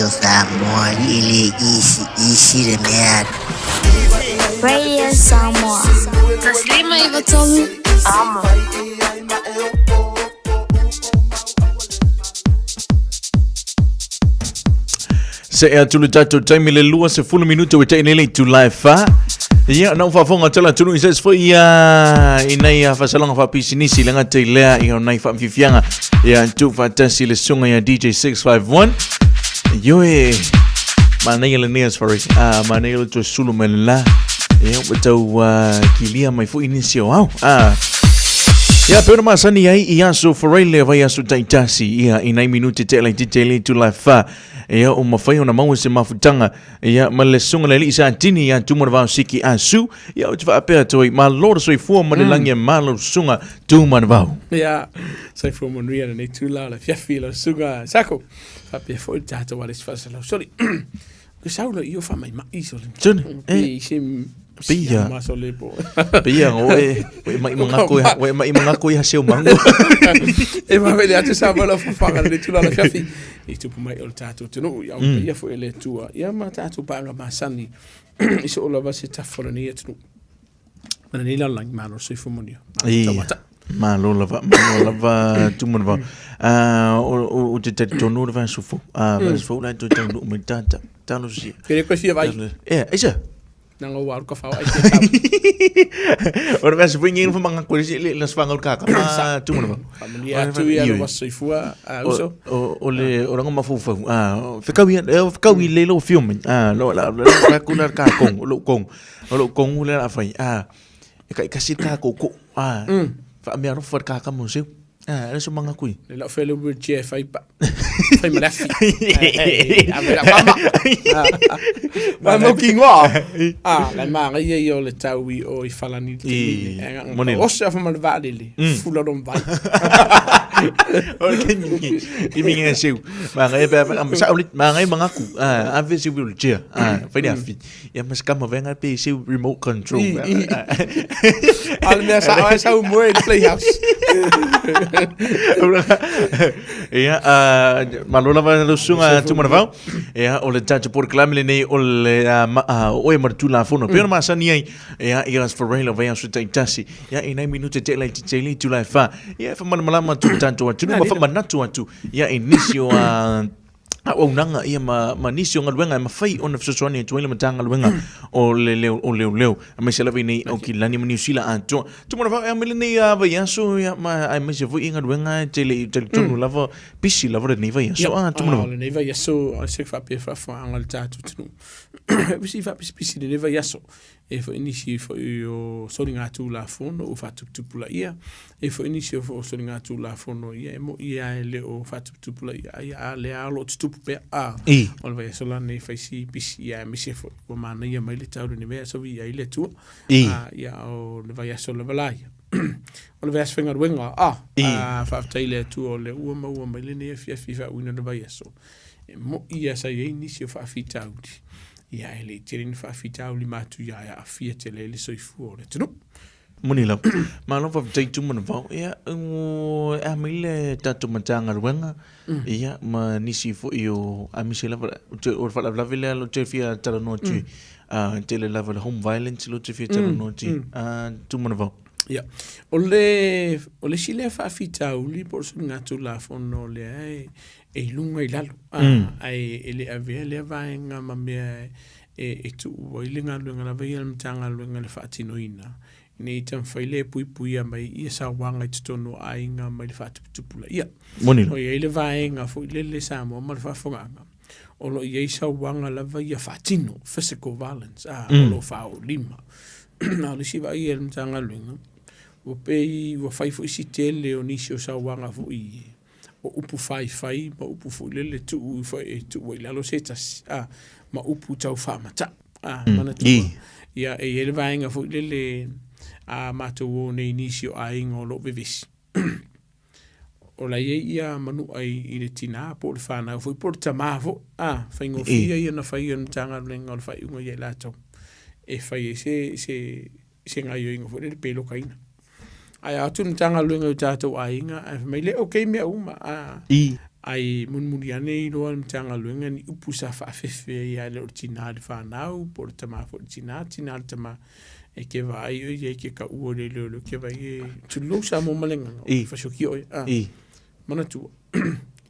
Radio Samoa ili ishi the mad. Radio Samoa. Taslima hivyo Tommy. Ama. Saya tulu jatuh time le luar 10 minuto wita ini to live ya na ufafonga tala tulu isas fo ya inai fa salanga fa pisini silanga tela ya nai fa mfifianga ya tu fantasy le songa ya DJ 651 yoe manele neas for manele to sulumela ya wita kilia mai fo inisio wow ya pero masani ya iaso foraile vai aso taitasi ya inai minuti tela to live ya umafai ona mau se mafutanga ya malesunga le isa tini ya tumar Siki AH-SHEW ya utfa apea toi malor soi fu manelangi malor sunga tumar vau ya sai fu monria ne tula la fiafila sunga sako apea fo tata wale sfasala sorry que saulo io fa mai iso tun Pia Pia mai mangako ya seu mango e ma vede atu saba la fanga le tula la fiafi e tu mai ol tatu tunu ya ia fo ele tua ya ma tatu panga masani iso ola va se tafolani tunu mana ni la lang malo soi fumonio malo lava tumun va o te tonu va sufo va sufo la to tanu metata tanu si kere ko fia vai isa nang war ko fa ai ora vas bringing from mga kurisi las fangal ka tumun va familia tu ya was soi fua uso ole orang mafufa fikawi lelo filme lo la kular ka kong lo kong le la fai kasi ka ko fa mi aro for ka museu era so mga kui la felo with chef fai malafi a ver mama mo kingo la manga yo le tawi o I falani o se fa mal valele fulo don vai okay I minha seu manga e am saulit manga mga ku a vesi will cheer fa ni afi ya mas kama venga pe seu remote control al me sa mo in playhouse ya malola va lusunga tumarvao ya ole tatu por clamele nei ole Oe Male Tulafono pero masani ya iras for rail of ya sutaitasi ya inai minute tele to life ya fa malama tu tanto tu ma fa manatu atu ya inisio nanga ia manisio ngalwenga mafai ona fsosoni tuele matanga ngalwenga o leo ama sela vini o kilani manisila anto tumona va amele nei va yaso ya ma ai mese vo inga ngalwenga tele tonu lava pisi lava nei va yaso tumona nei va yaso a se fa pe fa angal tatu tunu pisi fa pisi nei va yaso e fo inisi fo io solinga tulafono o fa tupula ia e fo inisi fo solinga tulafono ia mo ia le o fa tupula ia le alo tupu pe o le sola nei fa si pisi ia mi se fo o mana ia mai le tau ni me so ia ile tu ia o le vai so le valai o le vai sfinga wenga fa taile tu o le u mai le ne fa uina le vai so mo ia sa ia inisi fa fitaudi ia ele tirin fa fitau li matu ia afia tele le soifu o le tunu munila malo fa taitu mun va ia amile tatu matanga ruanga ia ma nisi fo io amisela o fa la vile lo te fia tala noti tele la home violence lo te fia tala noti tu mun va ia ole sile fa fitau li por su ngatu la fono le e lunga I lalo ai ele avea le vaenga mamea e tu oilinga lunga la vea mtanga lunga le fatinoina nei tam faile pui mai ia sa wanga tonu ainga mai le fatupula ia monilo o ile vaenga fo le Samoa mal fa fonga o lo ia sa wanga la vea fatino physical violence o lo fa o lima na le si va ia mtanga lunga o pei o fai fo isi tele o nisio sa wanga fo I o upu fai ma upu fulele tu fai tu wela lo setas ma upu tau fa mata mana tu ya e ele vainga fulele ma tu o nei inisio aingo lo bevis o la ia manu ai I le tina po le fana foi por tamavo faingo fia ia na fai on tanga lenga o fai ungo ia lato e fai se ngai ingo fo le pelo kaina ai atu tanga luenga tato ainga mai le okay me uma ai munmuri ane I roa mtanga luenga ni upu sa whaafefe ia le o tina le whanau, po le tama fo le tina le tama e ke vai e ke ka ua le leo ke vai e tulo sa mo malenga o whasoki oi. Mana tua.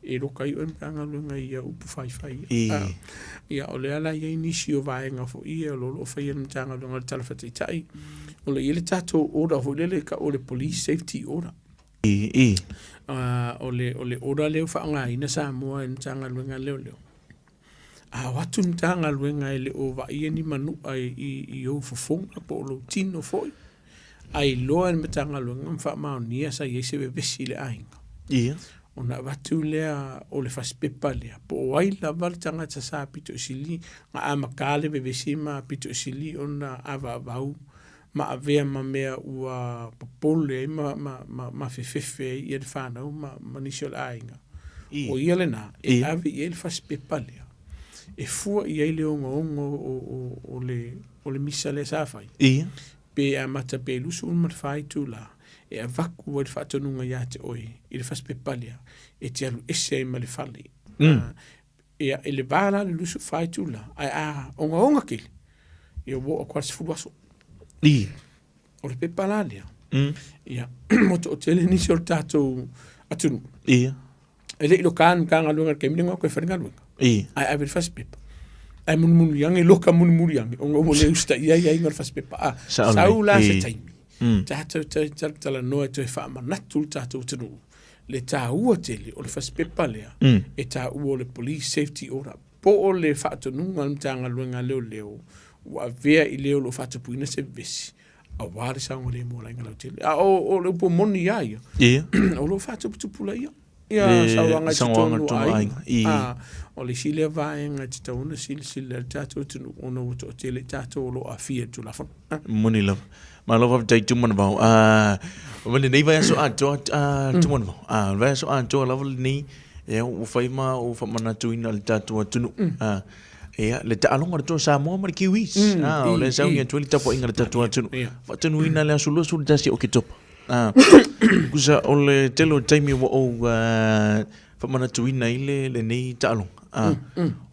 E roka I o mtanga luenga ia upu whai. Ia o le ala ia nisi o vaenga fo ia o lolo whai mtanga luenga le talawhata I tai. O le ele tato ora ho lele ka o le police safety ora. O le ora leo whaanga ina Samoa e mtanga luenga leo. Watu mtanga luenga ele o wa ia ni manu ai I o fufonga po lo tino foi. Ai loa ni mtanga luenga mfa maonia sa yese bebesi le ainga. Ona watu lea o le faspepa lea. Po wai la wale tangata sa pito isili. Nga amakale bebesi ma pito isili ona ava vau. Ma avea ma mea ua popole ma fefefe I e whanau ma nisio le ainga. O ia le nā, e ave I e le faspepa lea. E fua I e le ongo o le misa le sāwhai. Pe a mata pe lusu un matwhai tū la. E a vaku o le whatonunga ia te oe. I le faspepa lea. E te alu ese ma le whale. E le vāla le lusu whai tū la. Ai a onga kele. E o wo a kwasi fuwaso. O le pepa la lea. Ia. Moto o tele nisi o le tātou atunu. E le ilo kanga luenga ke minenga koe wharinga luenga. Ai vele fast pepa. Ai munumunu yangi, loka munumunu yangi. Onga o le usta ia inga le fast pepa. Sau la se taimi. Tātou tala noa toi wha manatu le tātou atunu. Le tā ua tele o le fast pepa lea. E tā ua o le police safety ora. Po o le whaatonunga le mtanga luenga leo. Wa vea I leo lo fata puina se vesi. A wāre saunga le mo lainga lau tele. O le upo moni ia ia. O lo fata putupula ia. Ia sauanga titonu ainga. O le sile vaenga titauna sile tato tunu ona uto tele tato lo afia tulafono. Moni lava. Ma lava tai tumana vau. Wale nei vai aso ato tumana vau. Vai aso ato lava nei e o whaima o whamana tuina le tato tunu. Le ta alonga to Samoa ma kiwis. O le sau ia tueli tapo inga le tatua tunu. Fatunu ina le asulu sulu tasi o ke topa. Kusa o le telo taimi wa o famana tuina ile le nei ta alonga.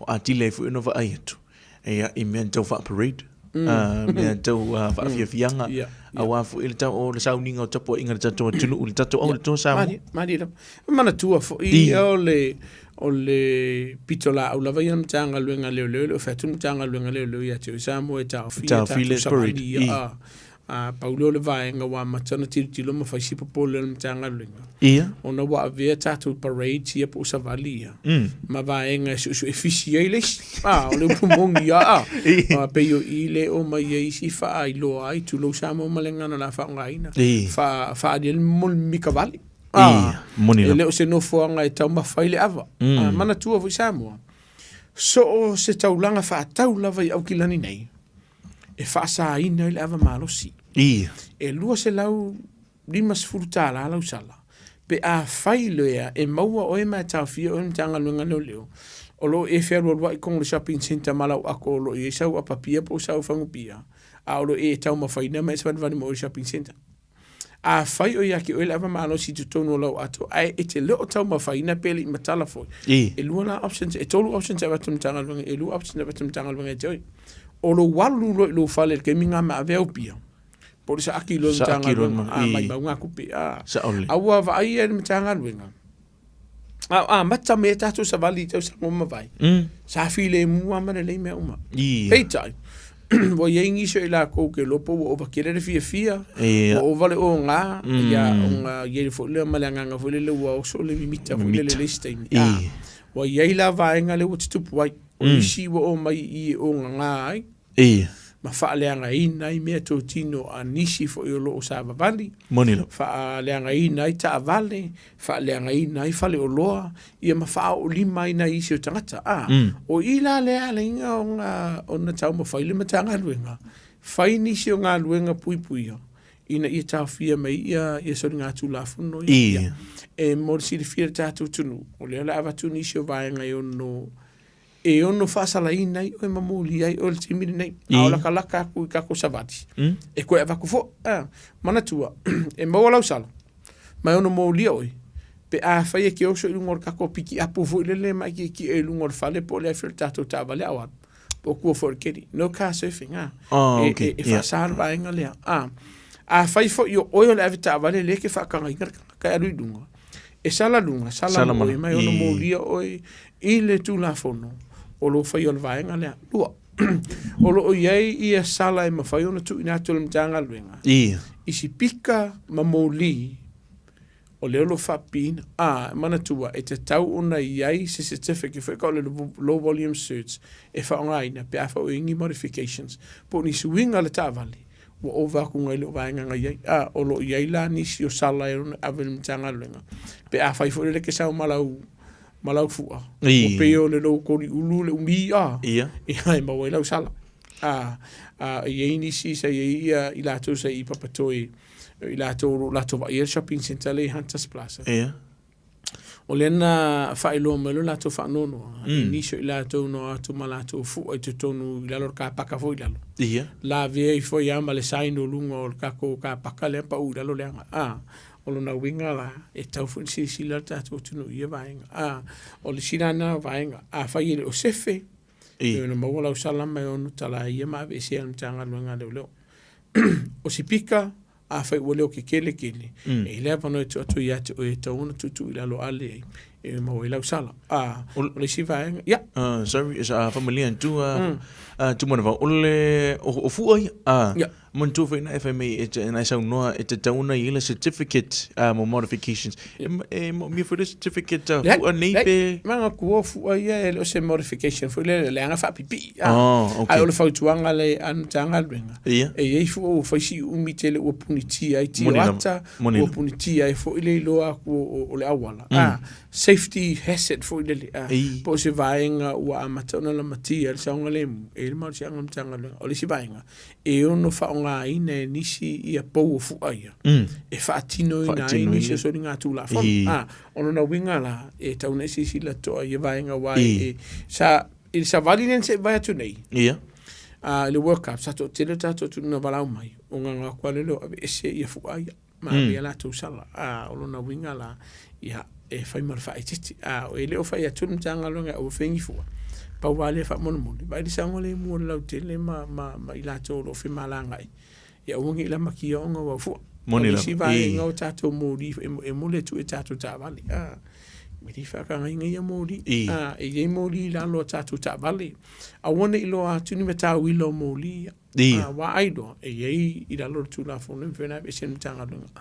O atile fu ino va aiatu. I mea tau fa parade. Mea tau fa fianga. A wafu ile tau o le sau ninga o tapo inga le tatua tunu. O le tatua o le to Samoa. Mari la. Mana tua fo I o le pitola au lava ia mtanga luenga leo fatu mtanga luenga leo ia te Samoa e tau file parade paulo le vaenga wa matana tilo ma faisi popole le mtanga luenga ona wa avea tatu parade ia po savali ma vaenga su efficiency o le pumongi pe yo ile o ma ia isi fa ai lo ai tu lo Samoa malenga na la fa ngaina fa dia mol mikavali ele o se no foanga e tau mawhaile awa. Mana tua vo Samoa. So o se taulanga wha tau lava I au kilani nei. E wha sa ina ile awa malosi. E lua se lau limas furutala lau sala. Pe a whaile ea e maua oe mai tau fia oe mtanga luenga leo. O lo e whea rua I Kongo shopping center malau ako lo e sau apapia po sau whangupia. A o lo e tau mawhaina mai sa vani mo shopping center. A whai o ia ki oe lava maalo si tu tono lau ato. Ai e te leo tau mawhaina pele I matala foi. E lua la options, e tolu options e watu mtanga luenga, e lua options e watu mtanga luenga e te oi. O lo walu lo lo whale ke minga ma ave au pia. Por sa aki lo mtanga luenga, mai maunga kupi. Aua vai e mtanga luenga. Mata me tatu sa vali tau sa ngoma vai. Sa file mua mana lei mea uma. Pei tai. Wa yengi so ila ko ke lopo o va kere fia o vale o nga ya nga ye fo le malanga nga fo le wa so le mita fo le listing wa ye la va nga le what's to wai o si o mai I o nga ai ma fa le nga ina I me to tino anisi fo yo lo sa vali monilo fa le nga ina I ta vale fa le nga ina I fa le o loa ia ma fa o lima ina I se tangata o ila le ale nga ona tau ma fa le matanga luenga fa ini se nga luenga pui ina I ta fia mai ia so nga tulafono ia e mo si le fia tatu tunu o le ala ava tuni se vai nga yo no e ono fasala ina I o mamuli ai o le timiri nei a la kalaka ku ka ko savati e ko eva ku fo mana tua e mo la usala mai ono mo li oi pe a fai ke o so i ngor ka ko piki apu fu le mai ki e lungor fale po le fer tato tabale awat po ko for kedi no ka surfing e fa sar ba inga le a fai fo yo oil evita vale le ke fa ka ngai ka ru dunga e sala mo mai ono mo lia oi ile tulafono o lo fai o va inga le lua o lo yai ia sala e ma fai ono tu ina tu mtanga luenga i si pika ma mo li o leo lo whapina, mana tua, e te tau ona iai se certificate, whai kau le low volume search, e whaongaina, pe a whao ingi modifications, po ni suinga le tāwali, wa o waku ngai leo vaenga ngai iai, o lo iai la nisi o sala e rona avel mtanga luenga, pe a whai fwere ke sau malau fua, o peo le lo kori ulu le umi i hai mawa i lau sala, iai nisi sa iai i lato sa i papatoi, i lato va ir shopping center le Hunters Plaza. O lena whaelo melo lato whanono. Nisho i lato no atu malato fu ai te tonu i lalo ka paka fo i lalo. La vea i fo i ama le saino lunga o kako ka paka le pa u lalo leanga. O lo na winga la e tau fu si la tato tunu i vaenga. O le sinana vaenga. Whai ele o sefe. E no mawala o salama e onu tala i ama ve se tanga luenga leo. O si pika a fai wale o ke kele. E lea pano e atu i atu o e tauna tutu i lalo ale e mau i lau sala. O le si vaenga. Sorry, is a familia tu mana va ole o fuai mon tu fa na FMA e na sa no e te tauna i le certificate mo modifications e mi for the certificate fu nei pe manga ku fu ai le se modification fu le anga fa pipi ai o le fa tuanga le an tanga luenga e fu o fa si umitele o puniti ai ti ata o puniti ai fu ile lo o le awala safety hazard fu ile po se vaenga o amatona la matia sa ngale e le mar sianga tanga luenga o le si vaenga e ono fa nga ine nisi ia pou fu aia e fa tino ina nisi so ringa tu la fon ono na winga la e tau nesi si la to ia vaenga wai e sa valinense vai tu nei le work up sa to tele tato tu na balau mai o nga kwa le lo e se ia fu aia ma ia la tu sala ono na winga la ia e fai mar fa titi o ele o fai atu mtanga longa o fengi fu pa wale fa mon mon vai di sangole mo la tele ma ila to lo fi malanga ia ungi la makia onga wa fu moni la si vai ngo tato modi e mole tu e tato ta vale mi di fa ka ngai ngai modi e ye modi la lo tato ta vale a wona i lo atu ni meta wi lo moli wa aido e ye i la lo tu la fonu fena be sen tanga lunga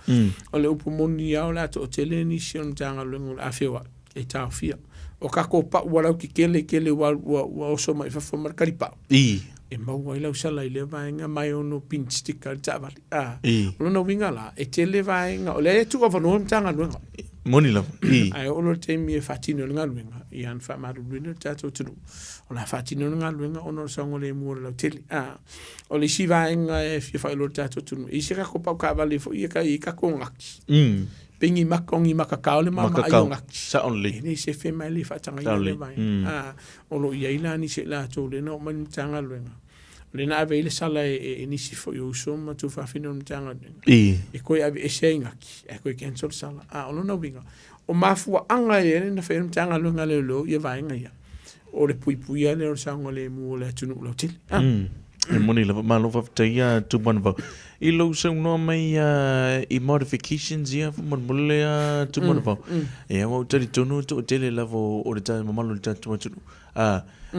o le upu moni ya la to tele ni sen tanga lunga a fewa e ta fia o ka ko pa wala ki kele wa so mai fa fo markari pa e mau wai lau sala i le vaenga mai ono pin sticker tavali ono na winga la e te le vaenga o le e tuka whanua mtanga luenga moni la ai ono te mi e whatino nga luenga i an wha maru luenga tato tunu o la whatino nga luenga ono sango le mua lau tele o le si vaenga e fia whailo tato tunu i se kako pau ka vale fo i ka kongaki pengi makongi makakao le mama ai ngaki sa only ni se fe mai le fatanga i le vai o lo ia ila ni se la to le no man tanga luenga le na ave le sala e ni si fo yo so ma tu fa fino tanga e ko ave e se ngaki e ko cancel sala o no winga o mafu anga e na fe tanga luenga le lo ia vai nga ia o le pui le o sango le mu le tunu lo til e moni la ma lo fa taia tu banva i lo so no mai i modifications ia fo mole tu banva e o tali tonu to tele lavo o le ta mamalo ta tu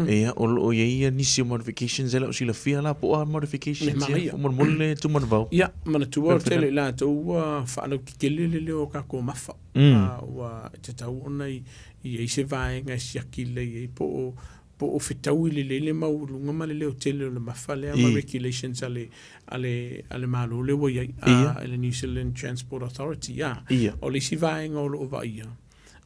e o ia nisi modifications ela o sila fia la po modifications ia fo mole tu banva ia mana tu o tele la to fa no kele le o ka ko mafa wa te tau ona i se vai nga siakile i po o fitau le maulunga ma le hotel le mafale ma regulations ale malo le wo ia le New Zealand Transport Authority o le si vai ngolo o vai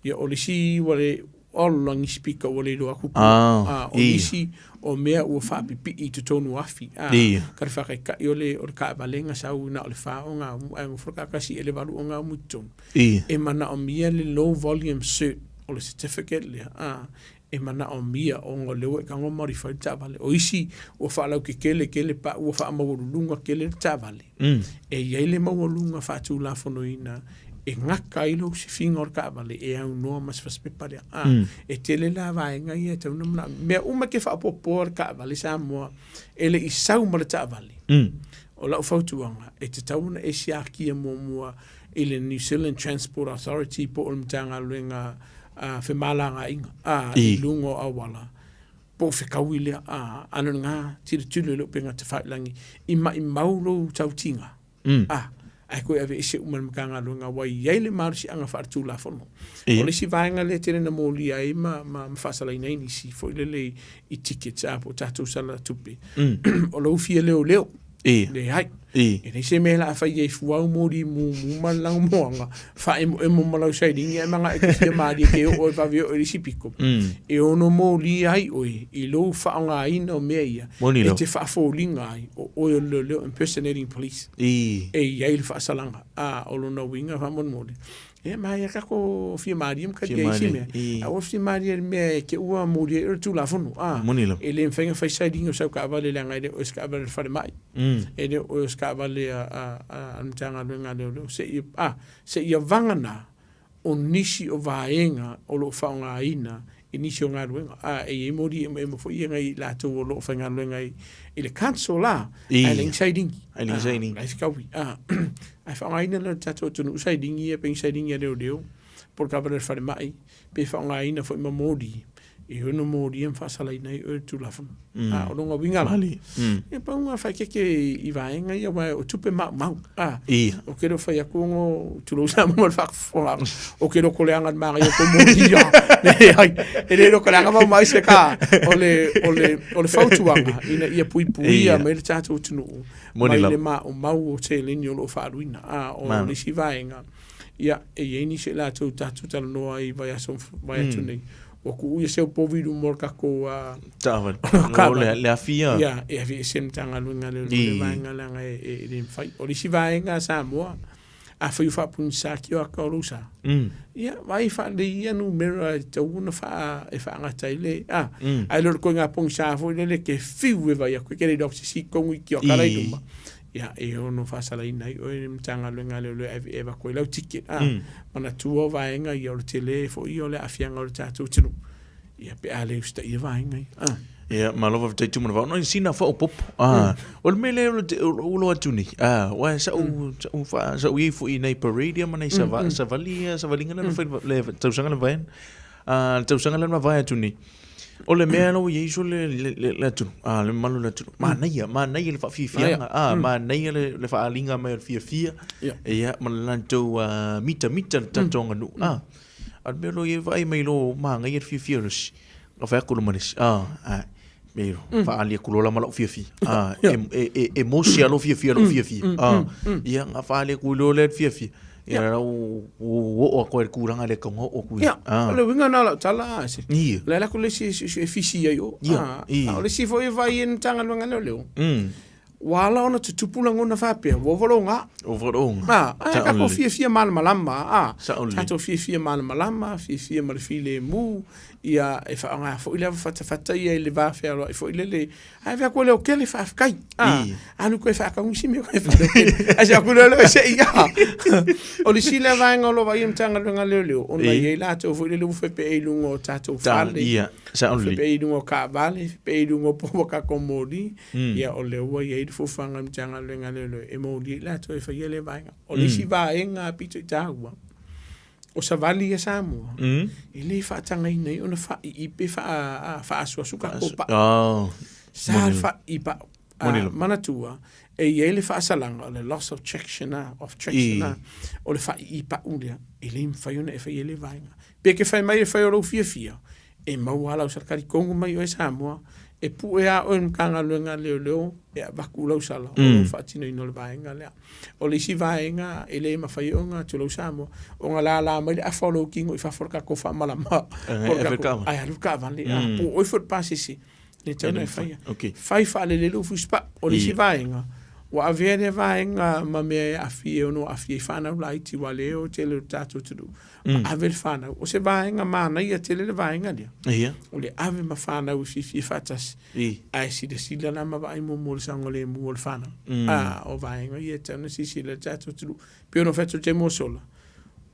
ia o le si wale all long speaker wale lo aku o le si o mea o fa pipi i te tonu afi ka fa ka yo le o ka balenga sa una o le fa o nga o froka ka si ele valu o nga muton e mana o mea le low volume cert o le certificate le e mana o mia o ngoleo e kango modified tavale o isi o fa lau ke kele pa o fa mawulunga kele tavale e yele mawulunga fa tu la fono ina e ngaka i lo si finga o ka vale e au noa mas faspepa lea e tele la vaenga ia tau namna mea uma ke whaapopo o ka vale Samoa ele i sau ma le ta vale o lau fautuanga e te tauna e si akia mua i le New Zealand Transport Authority po o le mtanga luenga whemalanga inga i lungo awala po whekauile anu ngā tiri lo penga te whailangi i maulo tautinga ai koe ave ese uman makanga luenga wai yaile marusi anga whaartu la fono o le si vaenga le tere na mōli ai ma whasalai nei ni si fo le i tickets po tatou sala tupe o lo ufia leo le hai e nei se mela fa ye fuau mori mu malang moanga fa e mo malau sai dinga manga e ke mali ke o va vi o si piko e ono moli ai oi i lo fa nga ina meia e te fa folinga ai o le impersonating police e ia il fa salanga o lo no winga fa mon moli e mai ka ko fi mariam ka de si me a o fi mariam me ke ua moli e Tulafono e le fenga fa sai dinga sa ka vale la ngai o ska vale fa mai e de o ska vale a mtanga luenga leo se ia vangana o nisi o vaenga o lo whaonga ina i nisi o ngā luenga e mori e mo fo ia ngai la tau o lo whainga luenga i le council la ai le ngai dingi ai whikawi ai whaonga ina la tato tunu usai dingi e peng sai dingi a leo por ka vale whare mai pe whaonga ina fo ima mori e hono mori em whasalai nei o Tulafono o longa wingala e pa unga whai keke i vaenga ia wai o tupe mau o kero whai a kongo tulousa mua whakfola o kero koleanga maa ia ko mori ia e rero koleanga mau mai se ka o le whautuanga ina ia pui ia mai le tātou tunu mai le mau o te lini o lo whaaruina o nisi vaenga ia e ieni se la tātou tala noa i vai atu nei o ku ia se o poviru morka ko tavan le afia ia e avi sem tanga lunga le vaenga langa e le fai o si vaenga Samoa a foi fa pun saki o ka rusa ia vai fa le ia numero te una fa e fa nga taile ai lo ko nga pon sa fo le ke fiu e vai a ko ke le doksi si ko ngi ki o kala i duma ia e ono fa sala ina o mtanga lunga le e va ko le ticket mana tuo vaenga i o tele fo i o le afianga o tatu tinu ia pe ale usta i vaenga ia malova te tu mana no sina fo pop o le mele o lo atuni wa sa u fa sa u fo i nei parade mana sa valinga na le tau sanga le vaen tau sanga le vai atuni o le mea no yesu le tu le malu le tu mana ia le fa fia mana ia le fa alinga mai le fia ia malanto mita tatonga nu al melo ye vai mai lo manga ia fia ros o fa ko manis mero fa ali ko la malo fia e mosia lo fia ia nga fa ali ko lo le fia ia o ko e kuranga le ko o ku le winga na la tala se le la ko le si fisi yo le si foi vai en tanga lo ngalo le wala ona tutupula ngona fape wo volonga ka ko fia malama tato fia malama fia mal file mu ia e fa nga fo ile fata ia le va faire fo ile ai va ko le o kele fa kai anu ko fa ka un simi ko fa a ja ko le se ia o le sile va ngolo va im tanga lo ngalo ona ia la to fo ile fe pe lungo tato fale ia sa only pe lungo ka vale pe lungo po ka komodi ia o le wa ia fo fanga mtanga lo ngalo e modi la to fa ile va o le si va enga pito tawa o sa vali e Samoa i le fa tanga nei ona fa i pe fa suka ko pa sa fa i pa manatua e ele fa salanga le loss of traction o le fa i pa ulia e le fa yona e fa ele vainga pe ke fa mai fa o fia e mau ala o sarkari kongo mai o Samoa e pu e a o mkanga luenga leo e a vakula usala o fatino ino le vaenga lea o le si vaenga e le ma fai onga tulo Samoa o nga la mai a follow king o i fa forka ko fa malama ai alu ka vale o i fot pasisi le tana fai fa le lu fuspa o le si vaenga o avere vaenga ma me afie o no afie fana laiti wale o tele tato tudu ave fana o se vaenga mana ia tele le vaenga dia o le ave ma fana o fi fatas ai si de sila na ma vai mo sangole mo fana o vaenga ia tana si sila tato tudu pe no feto te mo sola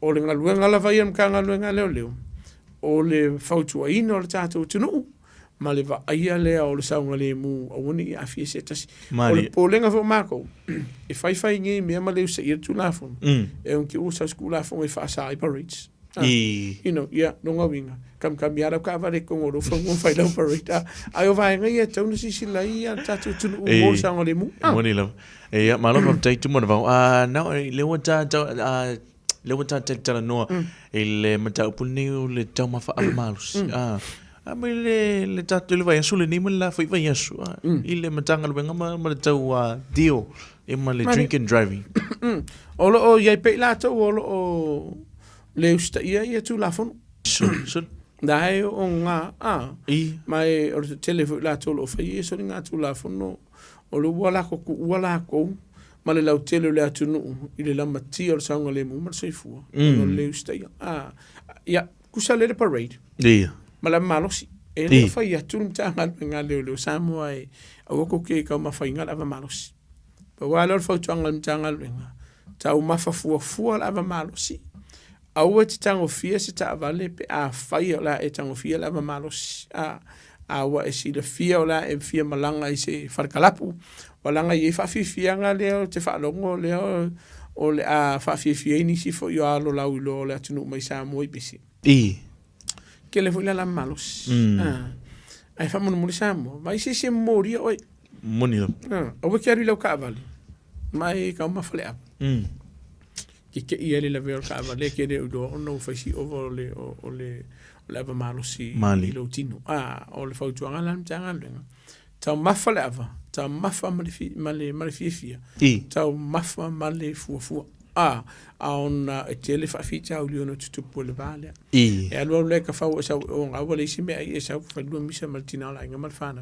o le ngaluenga la vai am ka ngaluenga leo o le fautua ino le tātou tunu ma le va aia lea o le saunga le mu a wani a fie se tasi o le polenga fo mako e fai ngi mea ma le usa i Tulafono e un ki usa Tulafono e whaasa i parades you know nonga winga kam yara ka vale ko ngoro fo ngon fai lau parade ai o vai ngai e tauna si la ia tātou tunu o mo saunga le mu moni lo e ia malo pa tai tu mo va na le wata le wata tala no le mata upuni le tau mafa almalus le tatu le vai asu le ni la foi vai asu ile matanga le nga ma tau deal e ma le drink and driving olo o ia pe la tau olo o le usta ia Tulafono so dai o nga mai o te telefo la tau o fai so nga Tulafono o lo wala ko ma le lau tele le atunu i le lama tia o le saunga le mu ma se fua o le usta ia kusa le parade ma la malosi e le fai atunu tanga le Samoa e o ko ke ka ma fai ngala va malosi pa wala fa tanga tanga le tau mafa fua la va malosi au e tango fia se ta vale pe a fai la e tango fia la va malosi wa e si le fia la e fia malanga i se farkalapu walanga i fa fianga le te fa longo le o le a fa fia ni si fo yo alo la ulo le atunu mai Samoa i bisi que le foi la malos ai fa mon Samoa mai se moria oi monilo o que ari lo cavali mai ka ma fale que ia le ver cavali que de do no fa si over le lava malosi i lo tino o le fautu ngala mtanga lenga tau mafa lava tau mafa male fia tau mafa male fua ona e tele fa fita o liono tutu le vale e alo le ka fa sa o nga wale si me e sa fa lu misa martina la nga malfana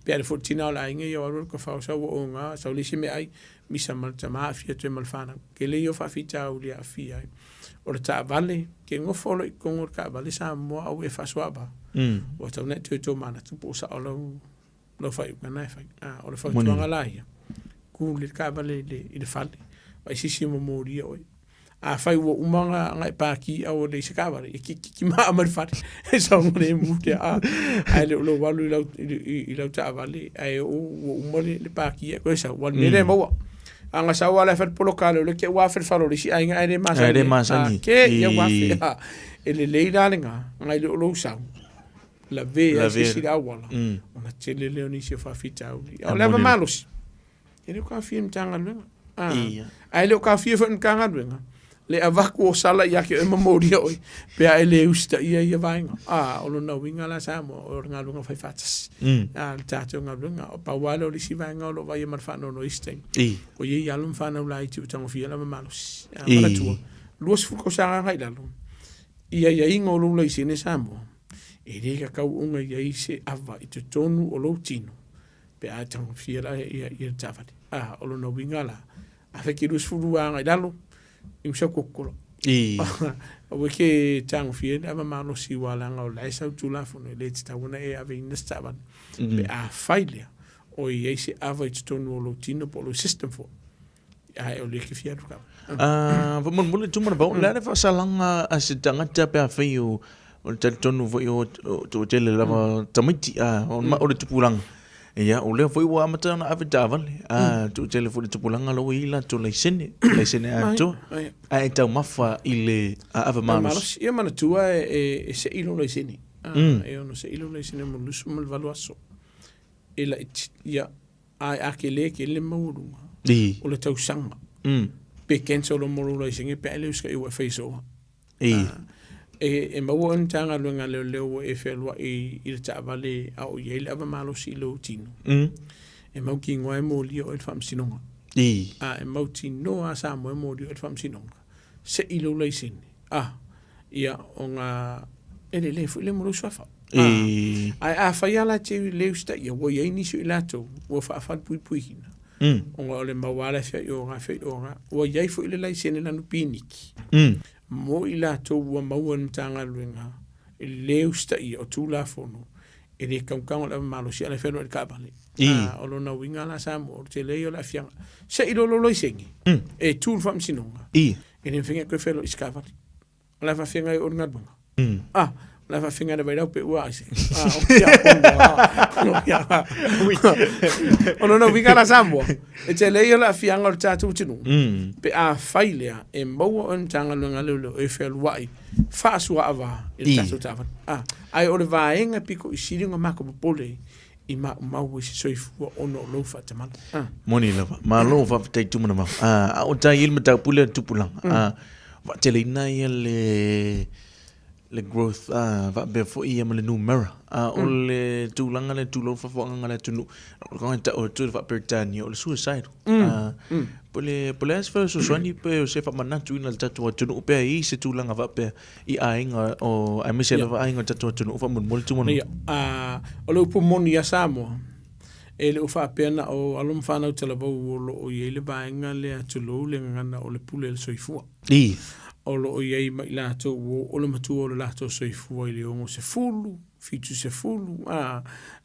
pe ale fortina la nga yo alo ka fa sa o nga sa le si me ai misa maltama fia te malfana ke le yo fa fita o le afia o le ta vale ke ngo folo i kongo ka vale Samoa au e fa swaba o tau net to mana tu po sa lo fa kana fa o le fa tu nga la ia ku le ka vale le fale ai sisi mo moria oi a fai wo umanga ngai pa ki au le se ka vale ki ma mal fa e sa mo le mu te ai le lo walu i la ta vale ai o mo le pa ki ko sa wal le mo anga sa wala fer polo kalo le ke wa fer faro le si ai ngai le masa ke ya wa fe ele le dalinga ngai lo sa la ve si la wala ona tele le oni se fa fita o le malos ele ka film tanga le ai le ka fi fo kanga le le avaku o sala ya ke memoria oi pe a ele usta ia vainga o lo no winga la Samoa o nga lunga fai fatas tato nga lunga o pa walo li si vainga o lo vai mar fa no isteng o ye ya lum fa na lai tu tango fi la malos mala tu los fu ko sa nga ila lo ia ingo lo le sine Samoa e le ka unga ia se ava i te tonu o lo tino pe a tango fi la ia tafati o lo no winga la a fe ki los fu nga ila lo im sa kokolo o ke tang fie ava malo si wala nga o lai sa Tulafono le tita wana e ave inastaban be a failure o ye se ava it tonu lo tino po lo system fo ai o le ke fia ka va mon mole tu mo ba la fa salanga a se tanga ta pe a fe o te tonu vo o to tele la tamiti o le tupurang ia o le foi wa mata na ave daval tu telefone tu pulanga lo ila tu le sene ato ai tau mafa ile ave malos ia mana tua e se ilo le sene e ono se ilo le sene mo lusu mo valuaso ila ia ai akele ke le mauru o le tau sanga pe kenso lo mo lo sene pe le uska i wa feiso e mau tanga lunga leo e felwa i ta vale au ye le ava malo si lo tino e mau ki ngoi mo li o fam sinonga e mau tino a sa mo li o fam sinonga se ilo le sin ia onga ele fu le mo swafa a fa ya la te le sta ia wo ye ni su lato wo fa pui hina onga le mawala fe yo nga wo ye fu le le sin la no piniki mo ila to wa mawan tanga luenga e leusta i o Tulafono e le kaukau la malo si ala feno e kabale o lo na winga la Samoa o te leo la fianga se ilo lo sengi e tu fam sinonga Ine finga koe whelo iskawari. Lai whawhinga I o ngadunga. Lai whawhinga na wairau pe ua ise. O kia ono no wikara Samoa. E te leo la fianga o tātou tinu. Pe a whailea e maua o ntanga lunga leo e whelu wai. Whaasua awa e tātou tāwhan. Ai o le vaenga piko I siringa mako popole I mau isi soifua ono lofa te mana. Moni lava. Ma lofa te tumana mau. O tai ilma tau pule tupulanga. Va te le nai le growth va be fo I ama le numera. O le tūlanga le tūlo fa fo anga le tunu. Ko ta o tu va pertani o le suicide. Pole as fa so swani pe o se fa manatu ina le tatu o tunu pe I se tūlanga va pe I ainga o ai misela va ainga tatu o tunu fa mun tu mon. O le upu moni a Samoa. E le ufa pena o alum whanau te la vau o lo o iei le vaenga le atulu le ngana o le pule le soifua. O lo o iei mai lato o le matua o le lato soifua I le ongo se fulu, fitu se fulu, e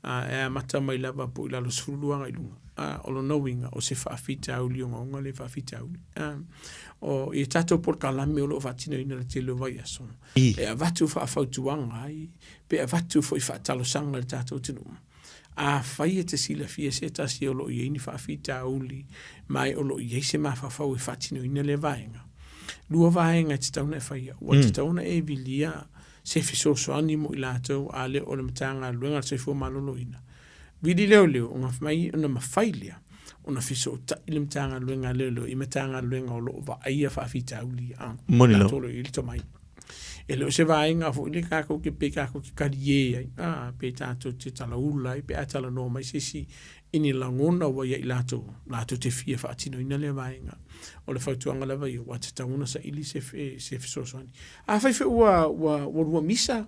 a mata mai lava po I lalo se fulu anga I lunga. O lo nauinga o se whaafita au li onga onga le whaafita au li. O I tato por kalame o lo whatino ina le te leo vai aso. E a vatu whaafautuanga ai, pe a vatu fo I whaatalo sanga le tato tinu. A whai e te sila fia se tasi o lo I eini whaafita auli, mai o lo I eise mawhawhau I whatino ina le vaenga. Lua vaenga te tauna e whaia, ua te tauna e vilia se fisoso ani mo I lātou a le o le matanga luenga se fua malolo ina. Vidi leo leo, o ngafmai ona mawhailia, ona fiso ta I le matanga luenga leo leo, I matanga luenga o lo va aia whaafita auli a. Moni lo. Tolo I lito mai. E leo se vaenga fo ile kako ke pe kako ke kariye ai pe tato te tala ula pe atala no mai sisi ini langona wa ia lato te fia fa atino ina le vaenga o le fautuanga lava I wa te tauna sa ili se so soani a fai fe wa misa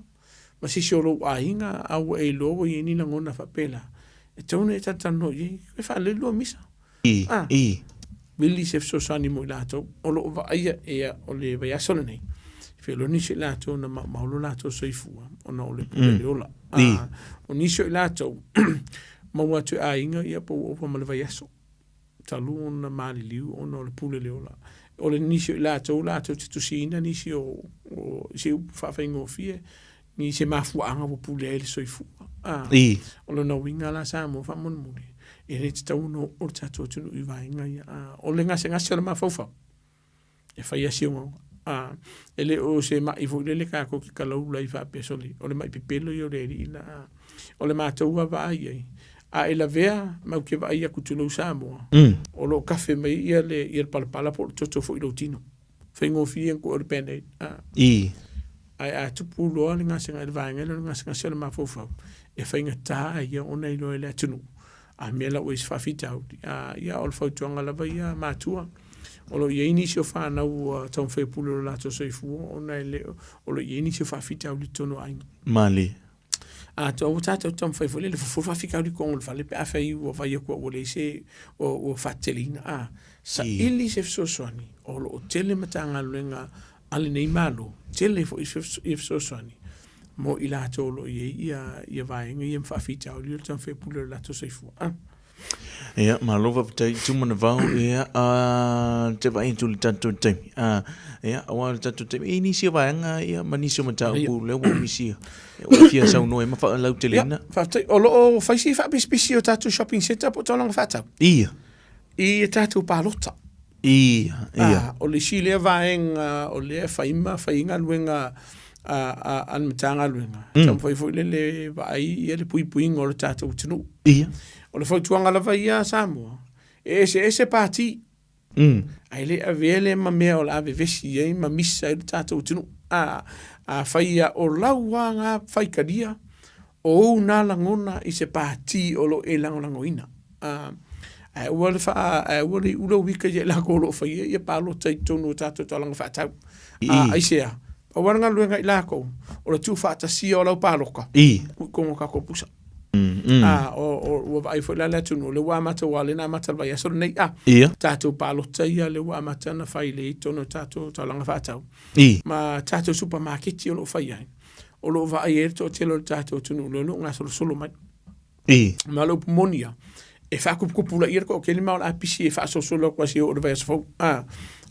ma sisi o lo ainga au e lo wa ini langona fa pela e tauna e tatano ye e fa le lo misa Billy se so soani mo lato o lo va ia e o le va ya solo nei Felo nisi lato na maulo lato soifua ona o le pule ola. O nisi lato maua tu a inga ia po opa maleva yaso. Talu na mali liu ona o le pule leola. O le nisi lato te tusina nisi o si whawhaingo fie ni se mafuanga po pule ele soifua. O le na winga la Samoa whamonmuri. E re te tau no o tato tunu I vainga ia. O le ngase o le mawhauwhau. E whai asi o ele o se mai fo le ka ko ki kalau lai fa pesoli o le mai pipelo yo le ina o le matou va ai a ela vea mau ke vai a kutulo Samoa o lo kafe mai ia le palpala por toto fo ilo tino fengo fien ko pene ai tu pulo le ngase ngai va ngai le ngase le mafofa e fenga ta ia ona ilo ele tunu a mela o is fa fita ia o fo tuanga la vai matua o lo ye inisio fa na u ton fe pulo la to soifu ona ele o lo ye inisio fa fita u tono ai mali a to o tato ton fe fo le fo fa fika u con fa le pa fa u va ye ko o le se o fatelina sa ili se so soani o lo tele matanga lenga ale nei malo tele fo if so soani mo ila to lo ye ia va ngi fa fita u ton fe pulo la to soifu Ia, malova tai tumana vau ia te vai tu tanto te. Ia, wa tanto te inisia vaanga ia manisio mata ku le wo misia. O fia sa no e ma fa lau te lena. Fa tai o lo fa si fa bispisio tatu shopping center po tolong fata. Ia. I tatu palota. Ia. O le sile vaenga o le fainga luenga an matanga luenga. Tam foi le vai ia le pui ngol tatu tunu. Ia. O le fautuanga lava ia Samoa. Ese pati. Ai le avele ma mea o la ave vesi ei ma misa i tātou tunu. A whaia o lauanga whaikaria o una langona I se pati o lo e langoina. Ai ua le wha, ua le ula wika ia la kolo whaia ia palo tai tonu tātou talanga whaatau. Ai sea. Pa waranga luenga I lako o le tu whaatasia o lau paloka. Kongo kako pusa. O vai foi la tunu le wa mata wale na mata vai so nei tato palota ia le wa mata na fai le tono tato talanga fatau ma tato supermarket o lo fai ai o lo vai to telo tato tunu lo nga solo mai ma lo monia e fa kupu la ko ke ma la pisi e fa so lo kwa si o le fo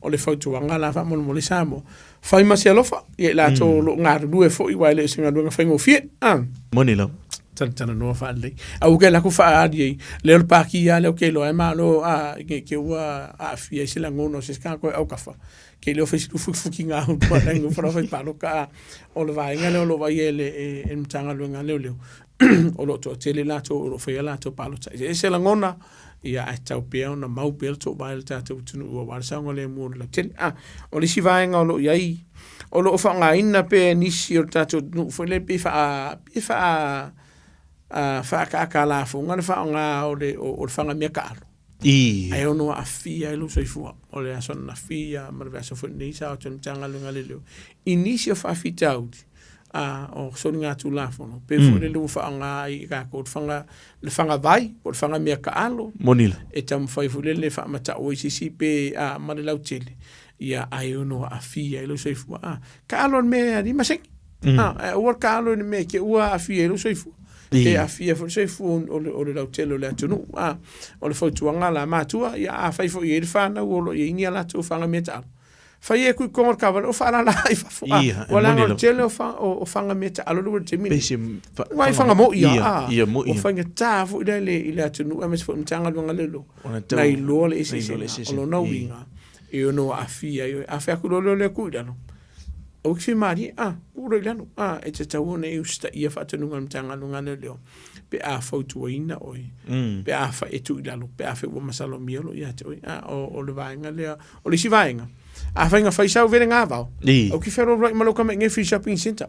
o le fo tuanga la fa mo le samo fa ma se lo fa e la to lo ngar du e fo i wa le singa do fa ngo fie moni lo tana no fa le au ke la ku fa adi le pa ki ya le ke lo e ma lo ke wa fie se la ngono se ska ko au ka fa ke le ofisi ku fu ki nga ho pa ngo fa fa pa lo ka o le va nga le lo va yele e mtanga lo nga le o lo to tele la to o fa la to pa lo e se la ngona ia a tau pea ona mau pea to ba le tatu tunu o wa sa ngole mo la tele o le si va nga lo yai o lo fa nga ina pe nisi o tatu no fo le pe fa ka la fo nga fa nga o fa nga me ka ai ono a fia lo so fu o le aso na fia ma va so fo ni sa o tanga lo nga le inicio fa fitau o so nga tulafono pe fo le fa nga I ka ko le fanga vai o le fanga me ka alo monila e tam fa fu le fa mata o si pe ma le lautele ia ai ono a fia lo so fu ka alo me di ma se o ka alo me ke ua a fia lo so fu e a fia fo se fu o le lautele le tunu o le fo tuanga la matua ia a fa fo I le fa na o lo I ni ala tu fanga me ta fa ye ku ko ka o fa la I fa fu wala no tele o fanga me ta alo lo te mi wa fanga mo ia o fanga ta fu le tunu a me fo mtanga lo ngalelo na I lo le isi o lo no winga e no a fia ku lo le ku da no o ki mari uro lano e te tau ne usta ia fa tonu ngam tanga lunga le leo pe a fa tu ina oi pe a fa e tu lalo pe a fa o masalo miolo ia te oi o le vainga le o le si vainga a fa nga fa isa o vere nga va o ki fero right malo kama nge free shopping center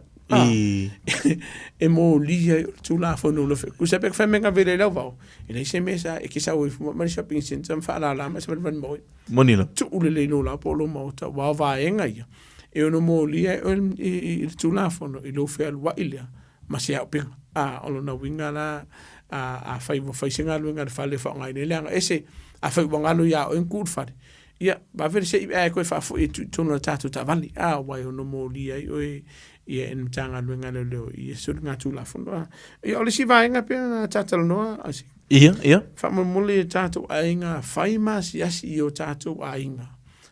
e mo lia tulafono lo fe ku se pe fa menga vere la va e le se mesa e ki sa o mo shopping center fa la ma se van mo monila tu le no la polo mo ta va vainga ia e ono mo lia I tulafono I lo fea lua ilia ma se au pinga o lo na winga la a fai singa luenga le fale fa ngai leanga ese a fai wangalo ia o inkud fare ia ba veri se e koe fa fu tonu tatu ta vali wai ono mo lia o ia en tanga luenga le leo I so nga tulafono ia o le si vaenga pena tatalo noa asi ia fa mo mole tatu ainga fai mas yasi o tatu ainga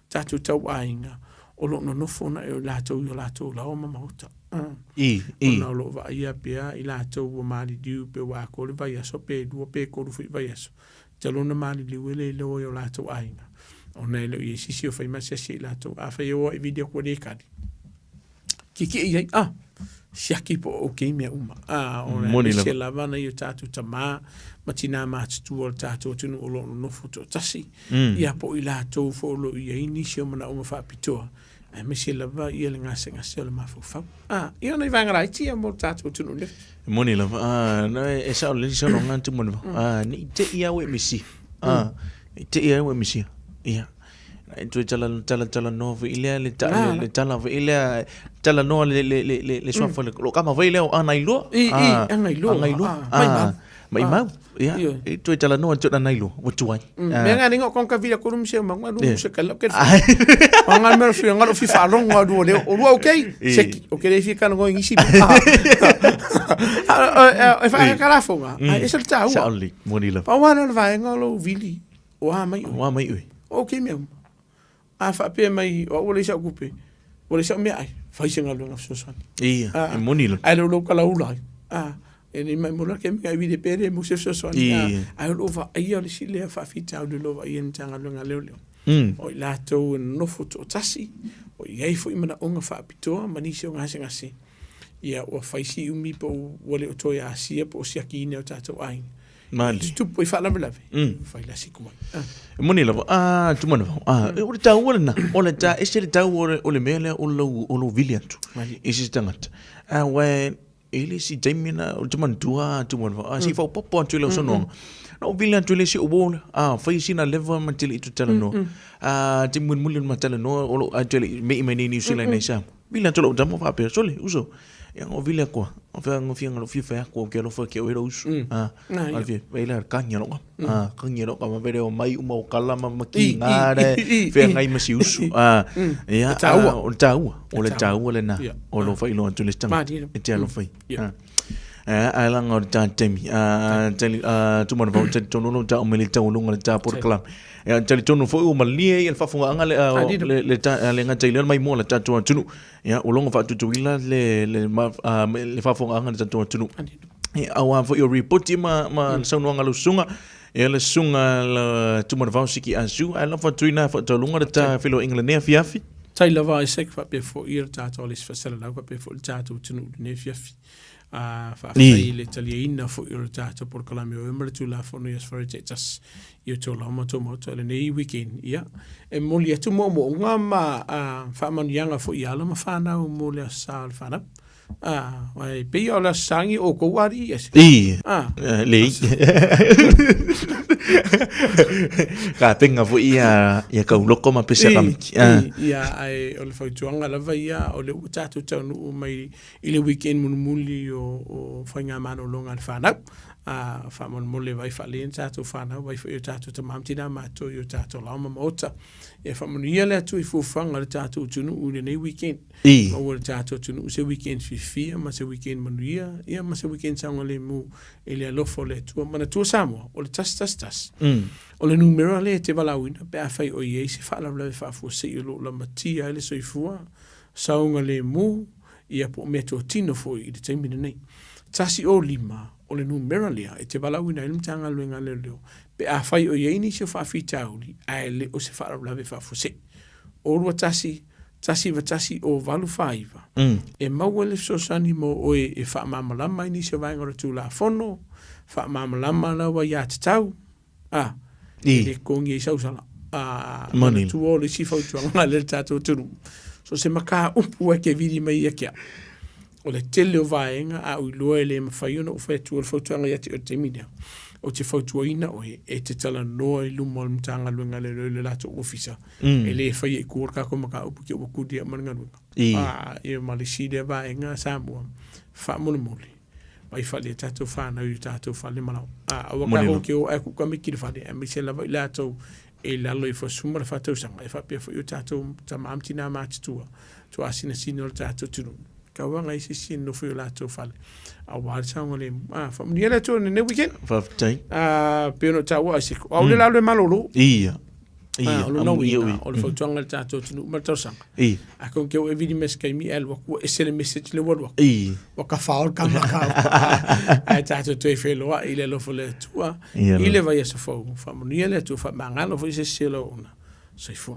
tatu tau ainga o lo no fona e la to la o mama ota na lo va ia pia I la to o mali diu pe wa ko le vai so pe du pe ko du vai so te lo na mali li wele le o la to ainga o na le I si o fai ma se la to a fai o video ko de kadi ki ia shaki po o ke me uma o na se la vana I tatu tama matina ma tu o tatu tu no lo no foto tasi ia po I la to fo lo ia inicio mana o fa pitoa e me se lava ia le ngase le mafu fa ia nei vanga rai tia mo tatu tu no le moni lava na e sa le so no ngantu mo ni te ia we misi te ia we misi ia tu tala no ile le tala ile tala no le so fo lo kama vai le ana ilo mai mau ia tu tala no tu na ilo o tu ai me nga ningo kon ka vila ko se mangwa lu se kala ke anga mer fi anga fi fa rongo do le o okay Siki o ke le fi kan go ngisi e fa kala fonga e se ta sa oli moni la pa wana vai ngalo vili o mai okay me a fa pe mai o le sa kupe o le sa me ai fa singa lo na so ia moni la ai lo kala ulai e ni mai mola ke mi vide pere mo se so ai lo va ai le si le fa fita o lo va i entanga lo ngale o la to no foto tasi o ia fo I mana onga fa pito mani se nga se ia o fa si umi po wole o to ya si po si aki ne o tato ai mali tu po fa la mela fa la si kuma moni la tu mona o le tau ona o le ta ese le tau o le mele o lo viliantu isi tangata we ele si temina o te mantua tu mona si fa popo tu le sono no viliantu le si o bola fa sina level matili tu tala no te mun mulin matala no o atele me ni sila nei sa viliantu lo damo fa pe sole uso yang o vile ko o fa ngofia ngalo fifa ko ke lo fa ke o uso alfi veila kanya lo kanya lo ka vere o mai uma o kala ma ki ngare fe ngai ma si uso ya o le tau le na o lo fa ilo tu le sta e te lo fa ala ngor ta temi tali tu mana vau tali tonu ta omeli ta ulunga ta por kalam tali tonu fo umalie il fa funga ngale le ta le ngata ile mai mo la ta tunu ya ulunga fa tu wila le fa funga ngale ta tunu awa fo yo report ma sanu ngalo sunga ele sunga la tu mana vau Siki AH-SHEW ala fa tuina fa tolunga ta filo England ne fiafi tai lava I sek fa pe fo ir tato les fasela la pe fo tato tunu ne fiafi fa le taliina fo ir tato por kalame Oe Male Tulafono yes for just you to la moto le nei weekend ya e moli atu mo ngama fa man yanga fo yala ma fa na mo le sal fa na wai pe ola sangi o ko wari yes le ka penga fo ia ka uloko ma pesa kamiki ia ai o le fautuanga lava ia o le utatu tau mai ile weekend muli o whainga mano longa al whanau whamon mole vai whale tatu whanau vai whai o tatu ta mamtina mato i o tatu lauma maota e whamon ia le atu i fufanga le tatu tunu ule nei weekend ma ua le tatu tunu se weekend fifia ma se weekend manuia ia ma se weekend sanga le mu ele alofo le tua mana tua Samoa o le tas o le numero le te walauina pe a whai o iei se whaalaula e whaafua se i lo la matia ele soifua saunga le mu ia po me to tino fo i te taimina nei tasi o lima o le numero lea e te walauina ilum tanga luenga le leo pe a whai o iei ni se whaafitauli a ele o se whaalaula e whaafua se o rua tasi o valu whaiva e maua le sosani mo oe e whaamamalama ni se vaingora Tulafono whaamamalama lawa ia te tau le kongi e sausala Mani tu o le sifau tuanga le tato tunu so se maka upu e ke vidi mai ia kia o le tele o vaenga a ui loa le mawhaiona o whaitua le fautuanga ia te o te minia o te fautuaina o e te tala noa i lumo al mtanga luenga le lato ofisa e le whai e kua kako maka upu ki o kudia maranga luenga e maliside vaenga Samoa wha mole vai fale tato whana i tato whale malau awaka hoki o e kukamiki le whale e mi se lava i lato e lalo i fa sumara fa tausanga e fa pia fa i tato ta maamtina mātitua tu asina sino le tato tunu ka wanga i sisi no fo i lato whale a wale saunga le fa mnia le tō ne weekend Faftai pēno ta ua asiko au le lalo e malolo ia o lo no ina o le fautuanga le tato tunu ma tausanga a kon ke o e vidi meskai mi el waku e sele message le wadwa waka faol kama a tato to e feloa i le lofo le tua i le vai asa fau fa monia le tu fa mangalo fo i se selo una so i fu